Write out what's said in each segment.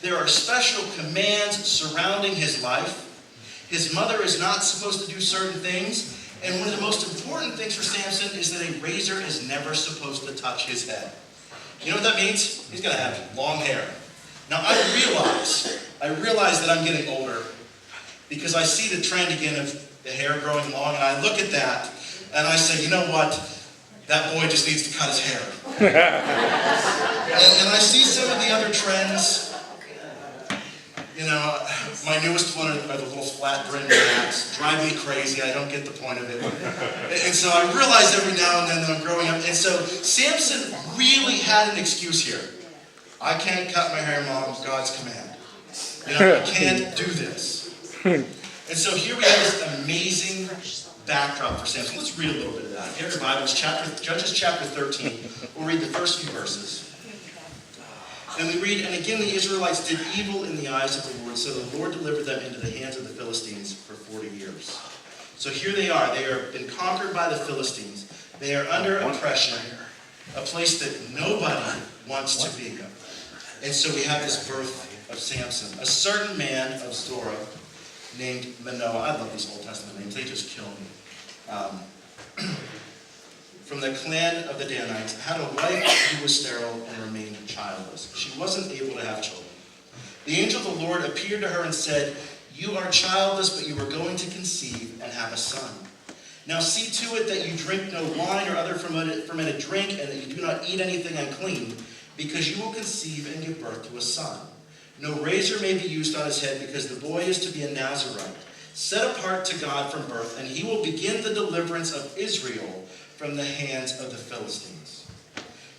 There are special commands surrounding his life. His mother is not supposed to do certain things. And one of the most important things for Samson is that a razor is never supposed to touch his head. You know what that means? He's going to have long hair. Now I realize that I'm getting older because I see the trend again of the hair growing long, and I look at that and I say, you know what? That boy just needs to cut his hair. and I see some of the other trends. You know, my newest one are the little flat brim hats. Drive me crazy. I don't get the point of it. And so I realize every now and then that I'm growing up. And so Samson really had an excuse here. I can't cut my hair, Mom. God's command. You know, I can't do this. And so here we have this amazing backdrop for Samson. Let's read a little bit of that. Here in the Bible, Judges chapter 13. We'll read the first few verses. And we read, and again the Israelites did evil in the eyes of the Lord, so the Lord delivered them into the hands of the Philistines for 40 years. So here they are. They have been conquered by the Philistines. They are under oppression, a place that nobody wants to be. And so we have this birth of Samson. A certain man of Zorah named Manoah. I love these Old Testament names. They just kill me. From the clan of the Danites, had a wife who was sterile and remained childless. She wasn't able to have children. The angel of the Lord appeared to her and said, "You are childless, but you are going to conceive and have a son. Now see to it that you drink no wine or other fermented drink, and that you do not eat anything unclean, because you will conceive and give birth to a son. No razor may be used on his head, because the boy is to be a Nazarite, set apart to God from birth, and he will begin the deliverance of Israel from the hands of the Philistines."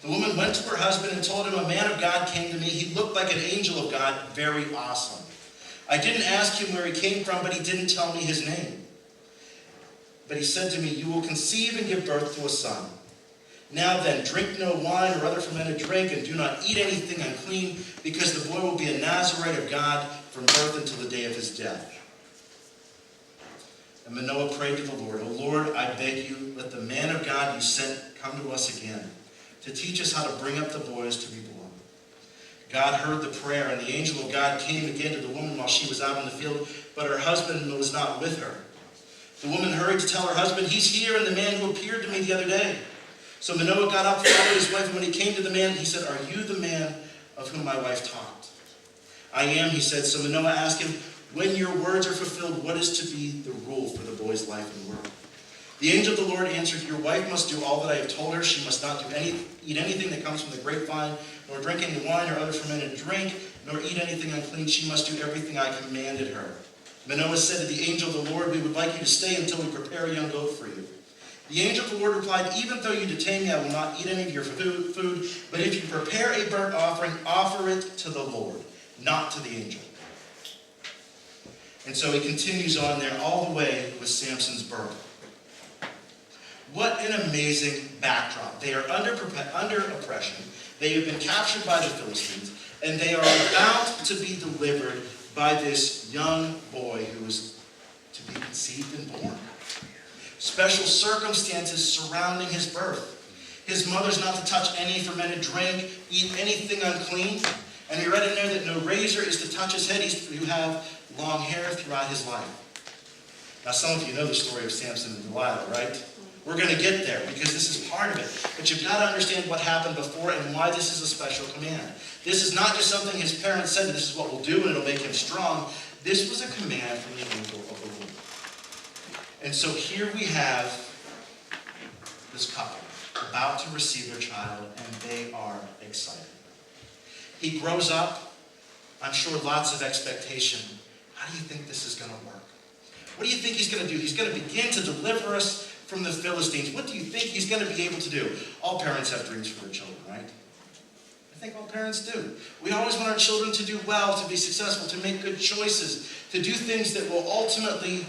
The woman went to her husband and told him, "A man of God came to me. He looked like an angel of God, very awesome. I didn't ask him where he came from, but he didn't tell me his name. But he said to me, 'You will conceive and give birth to a son. Now then, drink no wine or other fermented drink, and do not eat anything unclean, because the boy will be a Nazarite of God from birth until the day of his death.' And Manoah prayed to the Lord, 'O Lord, I beg you, let the man of God you sent come to us again, to teach us how to bring up the boys to be born.' God heard the prayer, and the angel of God came again to the woman while she was out in the field, but her husband was not with her. The woman hurried to tell her husband, 'He's here, and the man who appeared to me the other day.' So Manoah got up, followed his wife, and when he came to the man, he said, 'Are you the man of whom my wife talked?' 'I am,' he said. So Manoah asked him, 'When your words are fulfilled, what is to be the rule for the boy's life and work?' The angel of the Lord answered, 'Your wife must do all that I have told her. She must not eat anything that comes from the grapevine, nor drink any wine or other fermented drink, nor eat anything unclean. She must do everything I commanded her.' Manoah said to the angel of the Lord, 'We would like you to stay until we prepare a young goat for you.' The angel of the Lord replied, 'Even though you detain me, I will not eat any of your food, but if you prepare a burnt offering, offer it to the Lord, not to the angel.' And so he continues on there all the way with Samson's birth. What an amazing backdrop. They are under oppression. They have been captured by the Philistines, and they are about to be delivered by this young boy who is to be conceived and born. Special circumstances surrounding his birth. His mother's not to touch any fermented drink, eat anything unclean. And he read in there that no razor is to touch his head. He's to have long hair throughout his life. Now some of you know the story of Samson and Delilah, right? We're going to get there because this is part of it. But you've got to understand what happened before and why this is a special command. This is not just something his parents said, this is what we'll do and it'll make him strong. This was a command from the angel of the Lord. And so here we have this couple about to receive their child, and they are excited. He grows up, I'm sure lots of expectation. How do you think this is going to work? What do you think he's going to do? He's going to begin to deliver us from the Philistines. What do you think he's going to be able to do? All parents have dreams for their children, right? I think all parents do. We always want our children to do well, to be successful, to make good choices, to do things that will ultimately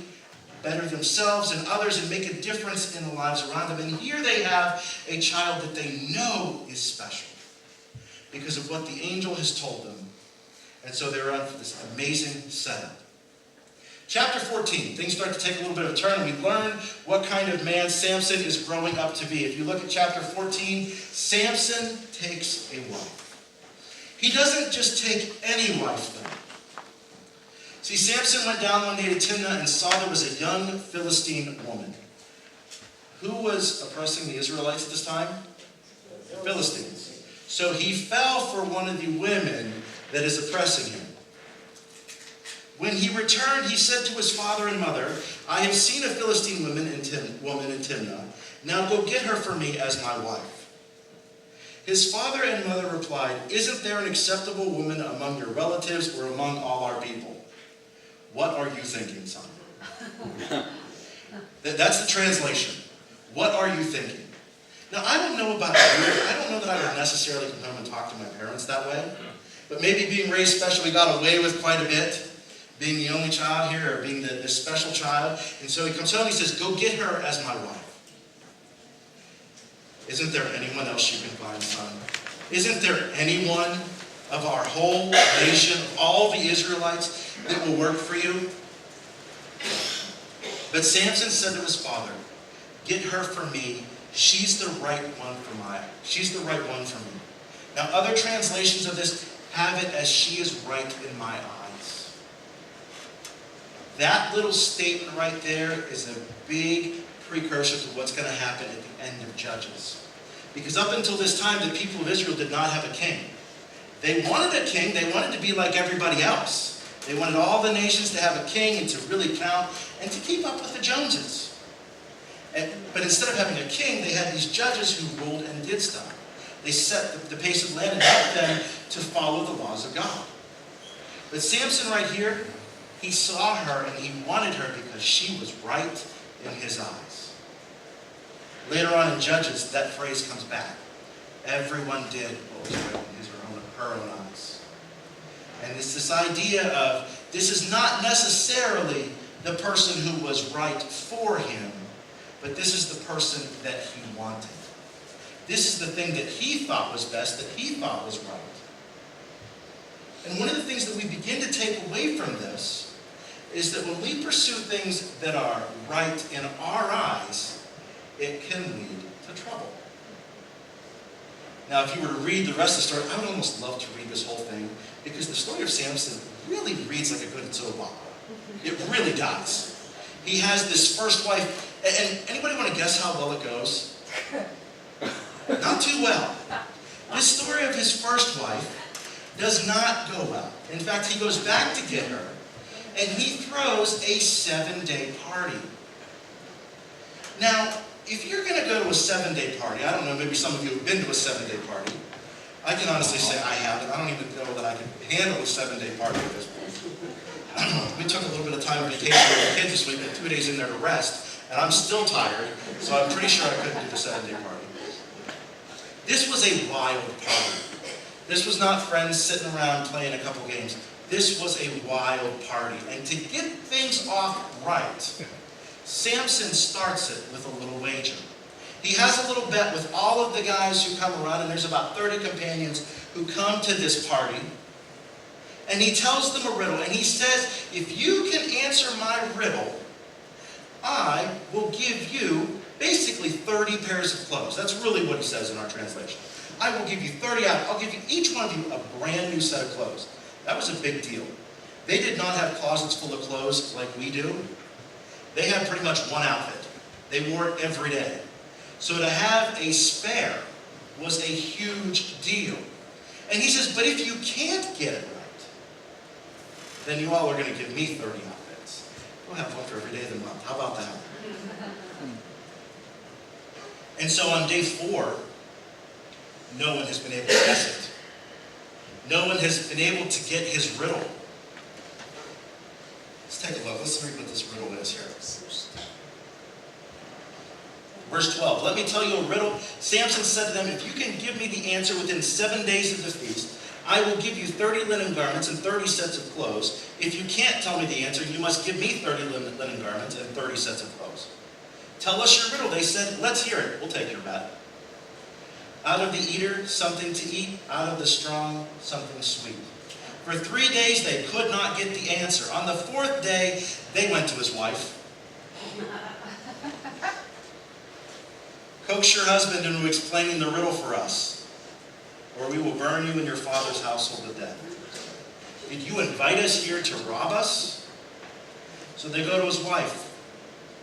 better themselves and others and make a difference in the lives around them. And here they have a child that they know is special because of what the angel has told them. And so they're on for this amazing setup. Chapter 14, things start to take a little bit of a turn, and we learn what kind of man Samson is growing up to be. If you look at chapter 14, Samson takes a wife. He doesn't just take any wife, though. See, Samson went down one day to Timnah and saw there was a young Philistine woman. Who was oppressing the Israelites at this time? The Philistines. So he fell for one of the women that is oppressing him. When he returned, he said to his father and mother, I have seen a Philistine woman in Timnah. Now go get her for me as my wife. His father and mother replied, Isn't there an acceptable woman among your relatives or among all our people? What are you thinking, son? That's the translation. What are you thinking? Now, I don't know about you. I don't know that I would necessarily come home and talk to my parents that way. But maybe being raised special, we got away with quite a bit. Being the only child here, or being the special child. And so he comes home and he says, go get her as my wife. Isn't there anyone else you can find, son? Isn't there anyone of our whole nation, all the Israelites, that will work for you? But Samson said to his father, get her for me. She's the right one for me. Now, other translations of this have it as she is right in my eyes. That little statement right there is a big precursor to what's going to happen at the end of Judges. Because up until this time, the people of Israel did not have a king. They wanted a king. They wanted to be like everybody else. They wanted all the nations to have a king and to really count and to keep up with the Joneses. But instead of having a king, they had these judges who ruled and did stuff. They set the pace of the land and helped them to follow the laws of God. But Samson right here, he saw her and he wanted her because she was right in his eyes. Later on in Judges, that phrase comes back. Everyone did what was right in his or her own eyes. And it's this idea of this is not necessarily the person who was right for him, but this is the person that he wanted. This is the thing that he thought was best, that he thought was right. And one of the things that we begin to take away from this is that when we pursue things that are right in our eyes, it can lead to trouble. Now, if you were to read the rest of the story, I would almost love to read this whole thing, because the story of Samson really reads like a good soap opera. It really does. He has this first wife, and anybody want to guess how well it goes? Not too well. This story of his first wife does not go well. In fact, he goes back to get her, and he throws a 7-day party. Now, if you're going to go to a 7-day party, I don't know, maybe some of you have been to a 7-day party. I can honestly say I haven't. I don't even know that I can handle a 7-day party at this point. We took a little bit of time on vacation with the kids this week, and 2 days in there to rest, and I'm still tired, so I'm pretty sure I couldn't do the 7-day party. This was a wild party. This was not friends sitting around playing a couple games. This was a wild party. And to get things off right, Samson starts it with a little wager. He has a little bet with all of the guys who come around, and there's about 30 companions who come to this party. And he tells them a riddle, and he says, if you can answer my riddle, I will give you basically 30 pairs of clothes. That's really what he says in our translation. I will give you 30 out. I'll give you each one of you a brand new set of clothes. That was a big deal. They did not have closets full of clothes like we do. They had pretty much one outfit. They wore it every day. So to have a spare was a huge deal. And he says, but if you can't get it right, then you all are going to give me 30 outfits. We'll have one for every day of the month. How about that? And so on day 4, no one has been able to guess it. No one has been able to get his riddle. Let's take a look. Let's read what this riddle is here. Verse 12. Let me tell you a riddle. Samson said to them, if you can give me the answer within 7 days of the feast, I will give you 30 linen garments and 30 sets of clothes. If you can't tell me the answer, you must give me 30 linen garments and 30 sets of clothes. Tell us your riddle. They said, let's hear it. We'll take your bet. Out of the eater, something to eat. Out of the strong, something sweet. For 3 days, they could not get the answer. On the 4th day, they went to his wife. Coax your husband into explaining the riddle for us, or we will burn you and your father's household to death. Did you invite us here to rob us? So they go to his wife.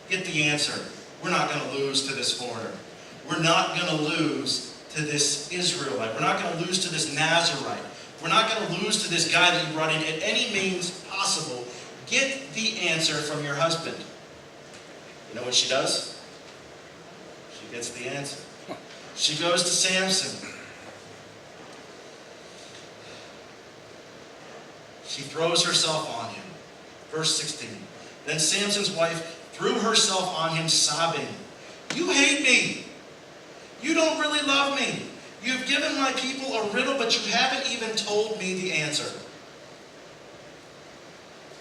Get the answer. We're not going to lose to this foreigner. We're not going to lose to this Israelite. We're not going to lose to this Nazarite. We're not going to lose to this guy that you brought in at any means possible. Get the answer from your husband. You know what she does? She gets the answer. She goes to Samson. She throws herself on him. Verse 16. Then Samson's wife threw herself on him, sobbing, "You hate me. You don't really love me. You've given my people a riddle, but you haven't even told me the answer."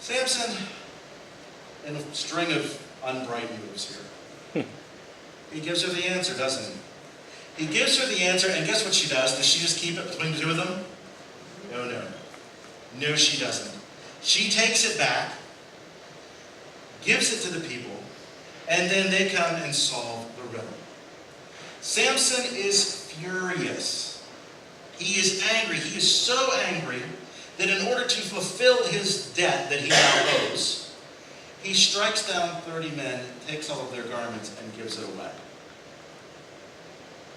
Samson, in a string of unbright moves here, he gives her the answer, doesn't he? He gives her the answer, and guess what she does? Does she just keep it between the two of them? No. No, she doesn't. She takes it back, gives it to the people, and then they come and solve the riddle. Samson is furious. He is angry. He is so angry that in order to fulfill his debt that he now owes, he strikes down 30 men, takes all of their garments, and gives it away.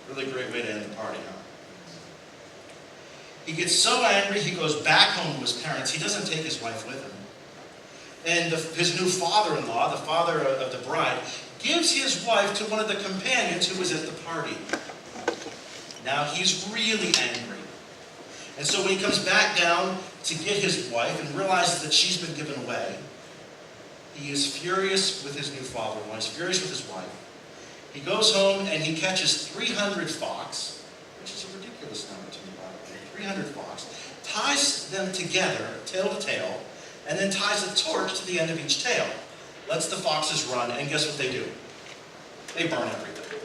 Really great way to end the party, huh? He gets so angry, he goes back home to his parents. He doesn't take his wife with him. And his new father-in-law, the father of the bride, gives his wife to one of the companions who was at the party. Now he's really angry. And so when he comes back down to get his wife and realizes that she's been given away, he is furious with his new father-in-law. He's furious with his wife. He goes home and he catches 300 fox, which is a ridiculous number to me, by the way. 300 fox, ties them together, tail to tail, and then ties a torch to the end of each tail. Lets the foxes run, and guess what they do? They burn everything.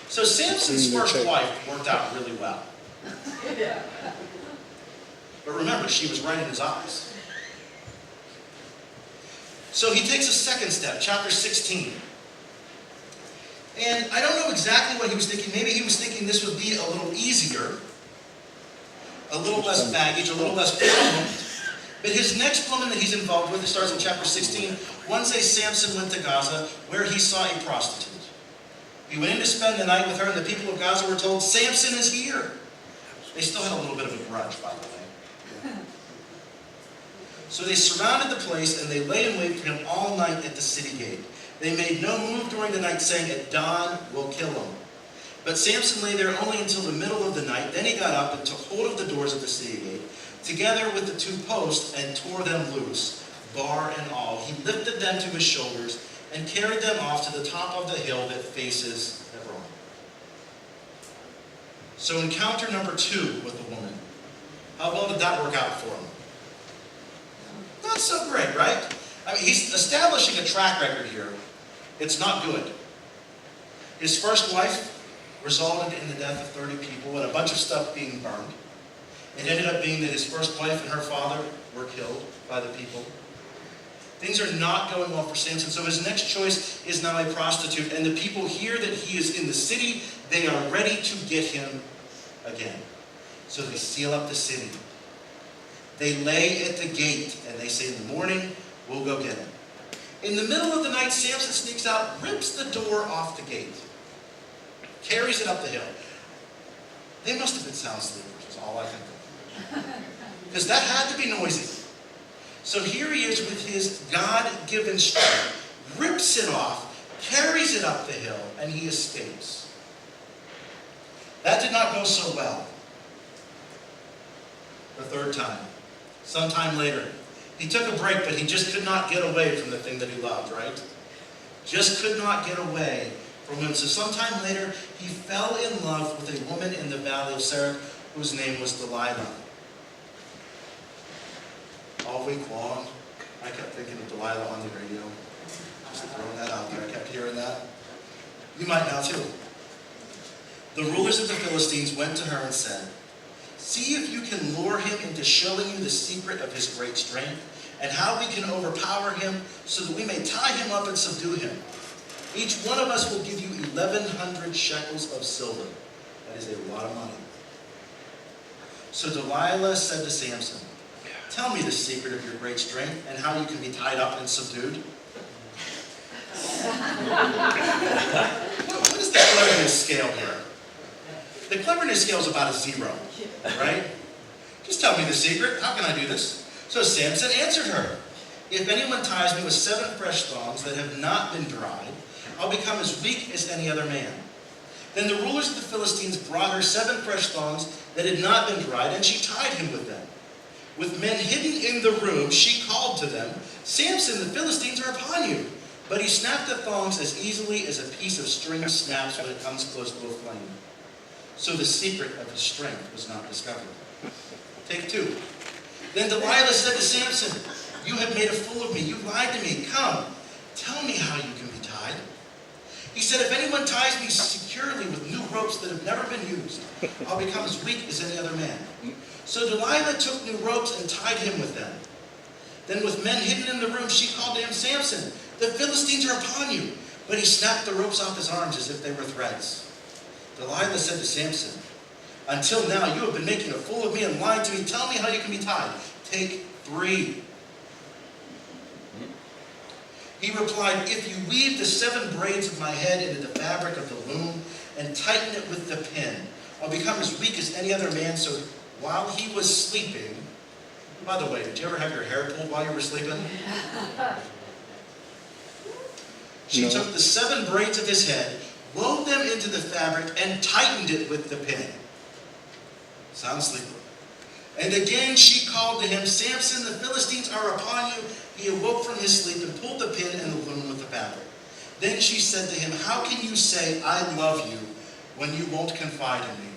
So Samson's first wife worked out really well. But remember, she was right in his eyes. So he takes a second step, chapter 16. And I don't know exactly what he was thinking. Maybe he was thinking this would be a little easier, a little less baggage, a little less problem. But his next woman that he's involved with, it starts in chapter 16. One day Samson went to Gaza, where he saw a prostitute. He went in to spend the night with her, and the people of Gaza were told, "Samson is here." They still had a little bit of a grudge, by the way. So they surrounded the place, and they lay in wait for him all night at the city gate. They made no move during the night, saying, "At dawn we'll kill him." But Samson lay there only until the middle of the night. Then he got up and took hold of the doors of the city gate, together with the 2 posts, and tore them loose, bar and all. He lifted them to his shoulders and carried them off to the top of the hill that faces Hebron. So encounter number 2 with the woman. How well did that work out for him? Not so great, right? I mean, he's establishing a track record here. It's not good. His first wife resulted in the death of 30 people and a bunch of stuff being burned. It ended up being that his first wife and her father were killed by the people. Things are not going well for Samson, so his next choice is now a prostitute. And the people hear that he is in the city. They are ready to get him again. So they seal up the city. They lay at the gate, and they say, "In the morning, we'll go get him." In the middle of the night, Samson sneaks out, rips the door off the gate, carries it up the hill. They must have been sound sleepers, is all I can think. Because that had to be noisy. So here he is with his God-given strength, rips it off, carries it up the hill, and he escapes. That did not go so well. The third time. Sometime later. He took a break, but he just could not get away from the thing that he loved, right? Just could not get away from him. So sometime later, he fell in love with a woman in the valley of Sarek whose name was Delilah. All week long, I kept thinking of Delilah on the radio. Just throwing that out there. I kept hearing that. You might now too. The rulers of the Philistines went to her and said, "See if you can lure him into showing you the secret of his great strength, and how we can overpower him so that we may tie him up and subdue him. Each one of us will give you 1,100 shekels of silver." That is a lot of money. So Delilah said to Samson, "Tell me the secret of your great strength and how you can be tied up and subdued." What is the cleverness scale here? The cleverness scale is about a 0, right? Just tell me the secret. How can I do this? So Samson answered her, "If anyone ties me with 7 fresh thongs that have not been dried, I'll become as weak as any other man." Then the rulers of the Philistines brought her 7 fresh thongs that had not been dried, and she tied him with them. With men hidden in the room, she called to them, "Samson, the Philistines are upon you." But he snapped the thongs as easily as a piece of string snaps when it comes close to a flame. So the secret of his strength was not discovered. Take 2. Then Delilah said to Samson, "You have made a fool of me. You lied to me. Come, tell me how you can be tied." He said, "If anyone ties me securely with new ropes that have never been used, I'll become as weak as any other man." So Delilah took new ropes and tied him with them. Then with men hidden in the room, she called to him, "Samson, the Philistines are upon you." But he snapped the ropes off his arms as if they were threads. Delilah said to Samson, "Until now you have been making a fool of me and lying to me. Tell me how you can be tied." Take 3. He replied, "If you weave the 7 braids of my head into the fabric of the loom and tighten it with the pin, I'll become as weak as any other man." So while he was sleeping, by the way, did you ever have your hair pulled while you were sleeping? She took the 7 braids of his head, wove them into the fabric, and tightened it with the pin. Sound sleepy. And again she called to him, "Samson, the Philistines are upon you." He awoke from his sleep and pulled the pin and the loom with the fabric. Then she said to him, "How can you say, 'I love you,' when you won't confide in me?"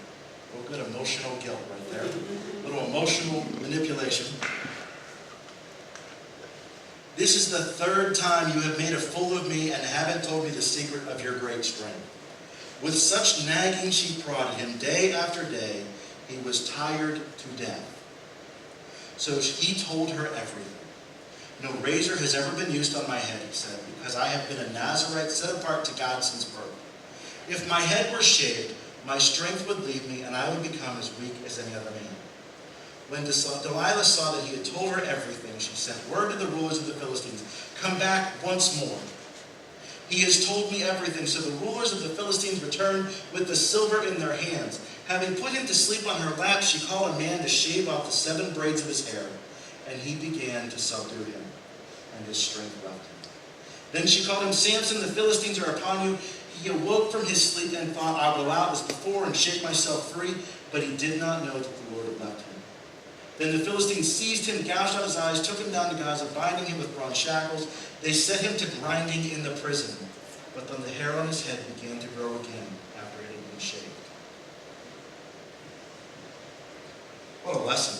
Oh, good emotional guilt right there. A little emotional manipulation. "This is the 3rd time you have made a fool of me and haven't told me the secret of your great strength." With such nagging she prodded him day after day. He was tired to death. So he told her everything. "No razor has ever been used on my head," he said, "because I have been a Nazarite set apart to God since birth. If my head were shaved, my strength would leave me, and I would become as weak as any other man." When Delilah saw that he had told her everything, she sent word to the rulers of the Philistines, "Come back once more. He has told me everything." So the rulers of the Philistines returned with the silver in their hands. Having put him to sleep on her lap, she called a man to shave off the 7 braids of his hair, and he began to subdue him, and his strength left him. Then she called him, "Samson, the Philistines are upon you." He awoke from his sleep and thought, "I'll go out as before and shake myself free," but he did not know that the Lord had left him. Then the Philistines seized him, gouged out his eyes, took him down to Gaza, binding him with bronze shackles. They set him to grinding in the prison, but then the hair on his head began to grow again after it had been shaved. What a lesson.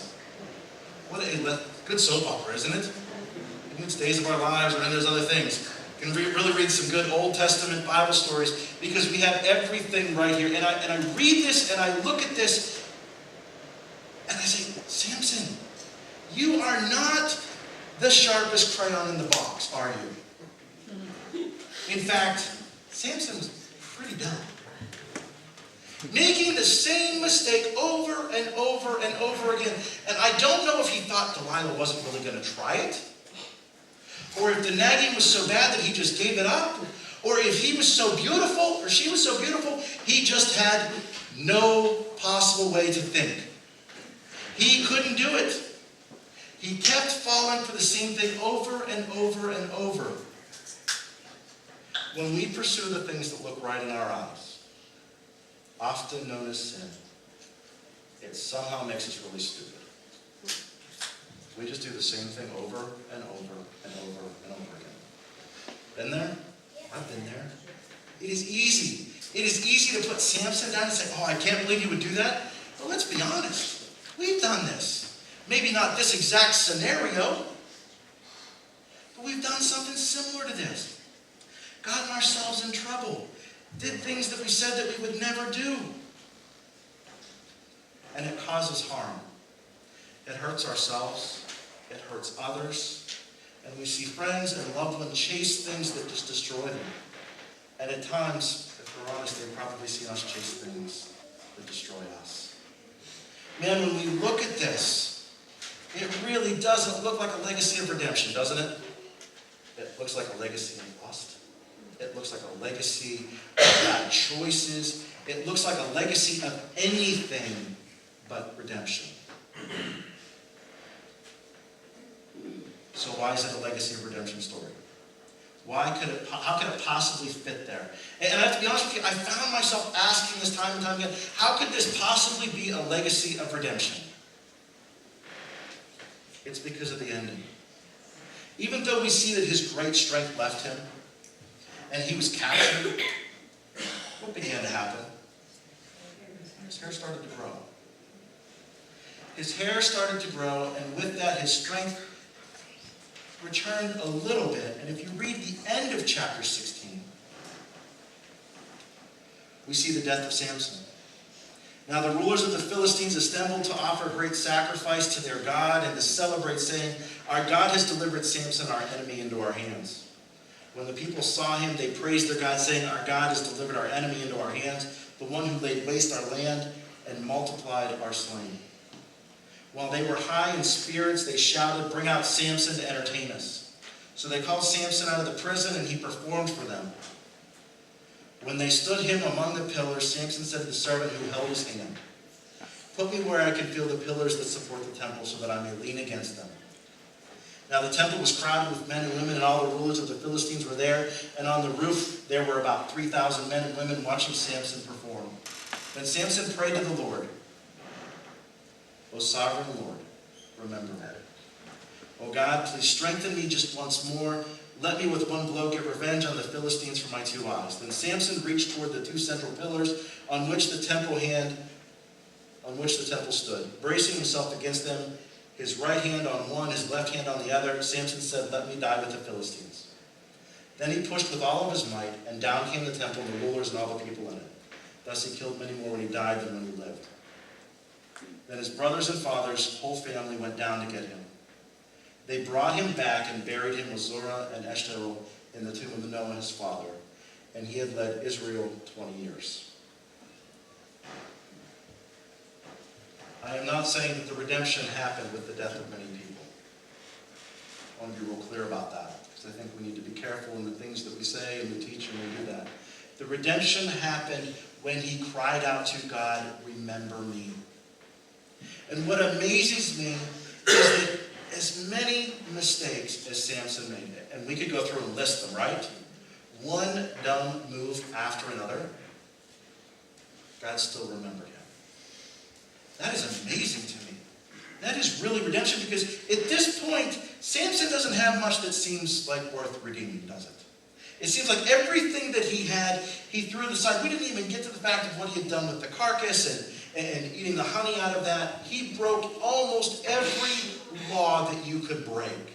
What a good soap opera, isn't it? In its Days of Our Lives, or any of those other things. You can really read some good Old Testament Bible stories because we have everything right here. And I read this and I look at this and I say, Samson, you are not the sharpest crayon in the box, are you? In fact, Samson's pretty dumb. Making the same mistake over and over and over again. And I don't know if he thought Delilah wasn't really going to try it, or if the nagging was so bad that he just gave it up, or if he was so beautiful, or she was so beautiful, he just had no possible way to think. He couldn't do it. He kept falling for the same thing over and over and over. When we pursue the things that look right in our eyes, often known as sin, it somehow makes us really stupid. We just do the same thing over and over and over and over again. Been there? I've been there. It is easy. It is easy to put Samson down and say, "Oh, I can't believe you would do that." But let's be honest. We've done this. Maybe not this exact scenario, but we've done something similar to this. Gotten ourselves in trouble. Did things that we said that we would never do. And it causes harm. It hurts ourselves. It hurts others. And we see friends and loved ones chase things that just destroy them. And at times, if we're honest, they've probably seen us chase things that destroy us. Man, when we look at this, it really doesn't look like a legacy of redemption, doesn't it? It looks like a legacy of lust. It looks like a legacy of bad choices. It looks like a legacy of anything but redemption. So why is it a legacy of redemption story? How could it possibly fit there? And I have to be honest with you, I found myself asking this time and time again, how could this possibly be a legacy of redemption? It's because of the ending. Even though we see that his great strength left him, and he was captured, what began to happen? His hair started to grow. His hair started to grow, and with that, his strength returned a little bit. And if you read the end of chapter 16, we see the death of Samson. Now the rulers of the Philistines assembled to offer a great sacrifice to their God and to celebrate, saying, "Our God has delivered Samson, our enemy, into our hands." When the people saw him, they praised their God, saying, "Our God has delivered our enemy into our hands, the one who laid waste our land and multiplied our slain." While they were high in spirits, they shouted, "Bring out Samson to entertain us." So they called Samson out of the prison, and he performed for them. When they stood him among the pillars, Samson said to the servant who held his hand, "Put me where I can feel the pillars that support the temple, so that I may lean against them." Now the temple was crowded with men and women, and all the rulers of the Philistines were there, and on the roof there were about 3,000 men and women watching Samson perform. Then Samson prayed to the Lord, "O sovereign Lord, remember me. O God, please strengthen me just once more. Let me with one blow get revenge on the Philistines for my 2 eyes." Then Samson reached toward the 2 central pillars on which the temple stood. Bracing himself against them, his right hand on one, his left hand on the other, Samson said, "Let me die with the Philistines." Then he pushed with all of his might, and down came the temple, the rulers and all the people in it. Thus he killed many more when he died than when he lived. Then his brothers and father's whole family went down to get him. They brought him back and buried him with Zorah and Eshtaol in the tomb of Noah his father, and he had led Israel 20 years. I am not saying that the redemption happened with the death of many people. I want to be real clear about that, because I think we need to be careful in the things that we say and we teach when we do that. The redemption happened when he cried out to God, "Remember me." And what amazes me is that as many mistakes as Samson made, and we could go through and list them, right? One dumb move after another, God still remembered him. That is amazing to me. That is really redemption, because at this point, Samson doesn't have much that seems like worth redeeming, does it? It seems like everything that he had, he threw aside. We didn't even get to the fact of what he had done with the carcass and eating the honey out of that. He broke almost every law that you could break.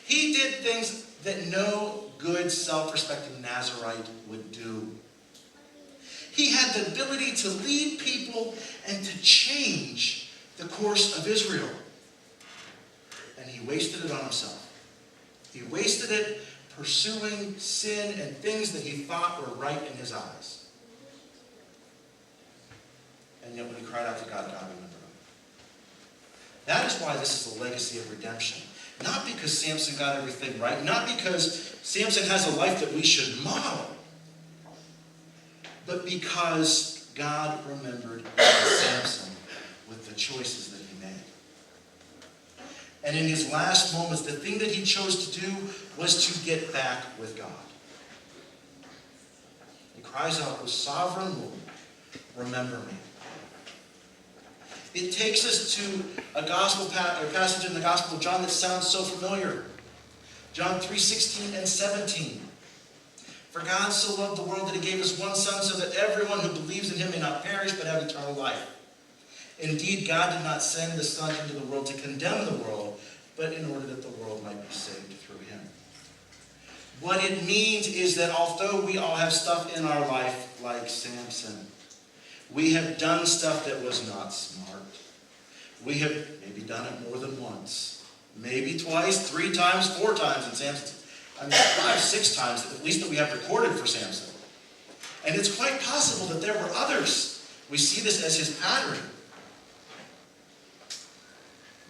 He did things that no good, self-respecting Nazirite would do. He had the ability to lead people and to change the course of Israel. And he wasted it on himself. He wasted it pursuing sin and things that he thought were right in his eyes. And yet when he cried out to God, God remembered him. That is why this is a legacy of redemption. Not because Samson got everything right, not because Samson has a life that we should model, but because God remembered Samson with the choices that he made. And in his last moments, the thing that he chose to do was to get back with God. He cries out, "O sovereign Lord, remember me." It takes us to a gospel passage in the Gospel of John that sounds so familiar. John 3:16 and 17. "For God so loved the world that he gave his one Son, so that everyone who believes in him may not perish but have eternal life. Indeed, God did not send the Son into the world to condemn the world, but in order that the world might be saved through him." What it means is that although we all have stuff in our life like Samson, we have done stuff that was not smart. We have maybe done it more than once. Maybe twice, 3 times, 4 times in Samson's. 5, 6 times at least that we have recorded for Samson. And it's quite possible that there were others. We see this as his pattern.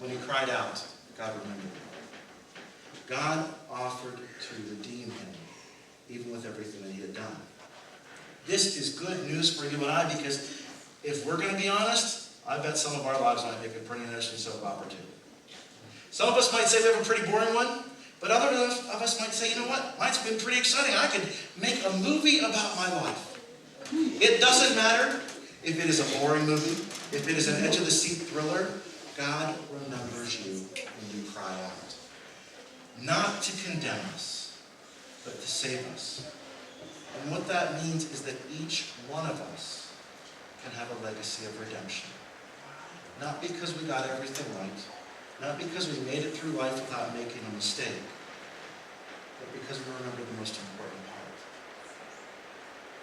when he cried out, God remembered him. God offered to redeem him, even with everything that he had done. This is good news for you and I, because if we're going to be honest, I bet some of our lives might make a pretty interesting soap opera too. Some of us might say we have a pretty boring one, but other of us might say, you know what, mine's been pretty exciting. I could make a movie about my life. It doesn't matter if it is a boring movie, if it is an edge-of-the-seat thriller. God remembers you when you cry out. Not to condemn us, but to save us. And what that means is that each one of us can have a legacy of redemption. Not because we got everything right, not because we made it through life without making a mistake, but because we remember the most important part.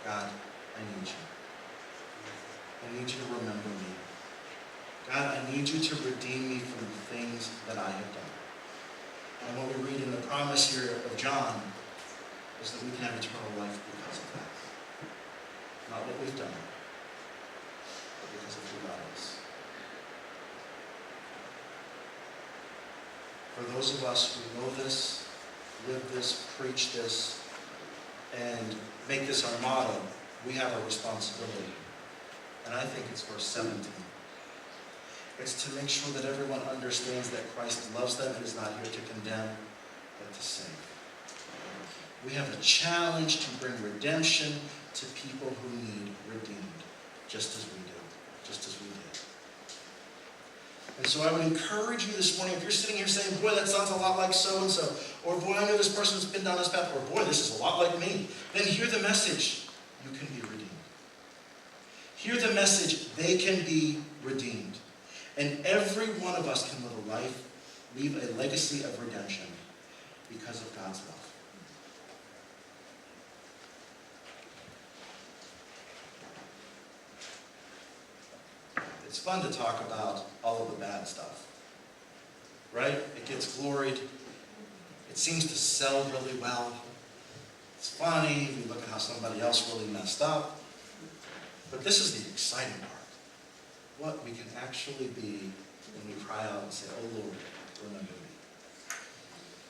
God, I need you. I need you to remember me. God, I need you to redeem me from the things that I have done. And what we read in the promise here of John is that we can have eternal life because of that. Not what we've done, but because of who God is. For those of us who know this, live this, preach this, and make this our motto, we have a responsibility. And I think it's verse 17. It's to make sure that everyone understands that Christ loves them and is not here to condemn, but to save. We have a challenge to bring redemption to people who need redeemed, just as we do, just as we did. And so I would encourage you this morning, if you're sitting here saying, boy, that sounds a lot like so-and-so, or boy, I know this person's been down this path, or boy, this is a lot like me, then hear the message. You can be redeemed. Hear the message. They can be redeemed. And every one of us can live a life, leave a legacy of redemption because of God's love. It's fun to talk about all of the bad stuff, right? It gets gloried. It seems to sell really well. It's funny. We look at how somebody else really messed up. But this is the exciting part. What we can actually be when we cry out and say, oh Lord, remember me.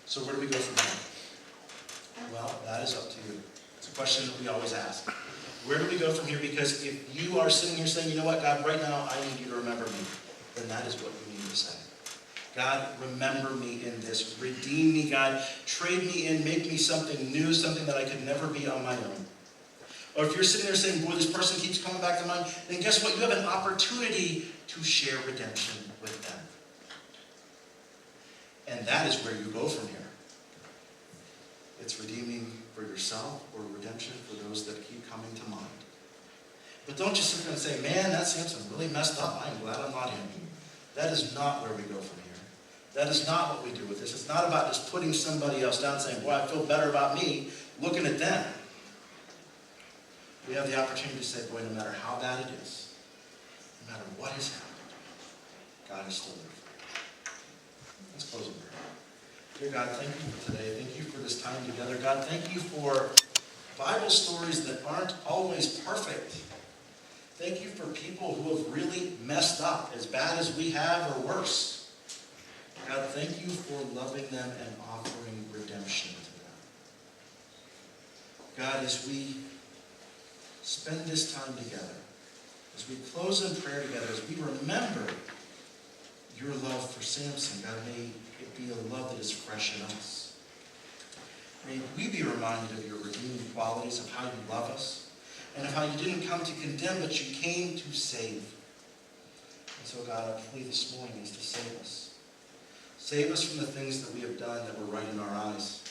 So where do we go from here? Well, that is up to you. It's a question that we always ask. Where do we go from here? Because if you are sitting here saying, you know what, God, right now I need you to remember me, then that is what you need to say. God, remember me in this. Redeem me, God. Trade me in. Make me something new, something that I could never be on my own. Or if you're sitting there saying, boy, this person keeps coming back to mind, then guess what? You have an opportunity to share redemption with them. And that is where you go from here. It's redeeming for yourself or redemption for those that keep coming to mind. But don't just sit there and say, man, that Samson really messed up. I'm glad I'm not him. That is not where we go from here. That is not what we do with this. It's not about just putting somebody else down and saying, boy, I feel better about me looking at them. We have the opportunity to say, boy, no matter how bad it is, no matter what has happened, God is still there for you. Let's close in prayer. Dear God, thank you for today. Thank you for this time together. God, thank you for Bible stories that aren't always perfect. Thank you for people who have really messed up, as bad as we have or worse. God, thank you for loving them and offering redemption to them. God, as we spend this time together, as we close in prayer together, as we remember your love for Samson, God, may it be a love that is fresh in us. May we be reminded of your redeeming qualities, of how you love us, and of how you didn't come to condemn, but you came to save. And so, God, our plea this morning is to save us. Save us from the things that we have done that were right in our eyes.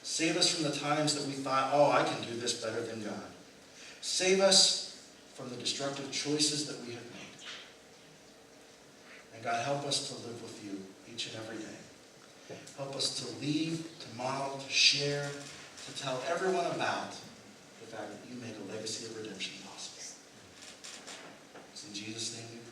Save us from the times that we thought, oh, I can do this better than God. Save us from the destructive choices that we have made. And God, help us to live with you each and every day. Help us to lead, to model, to share, to tell everyone about the fact that you make a legacy of redemption possible. It's in Jesus' name we pray.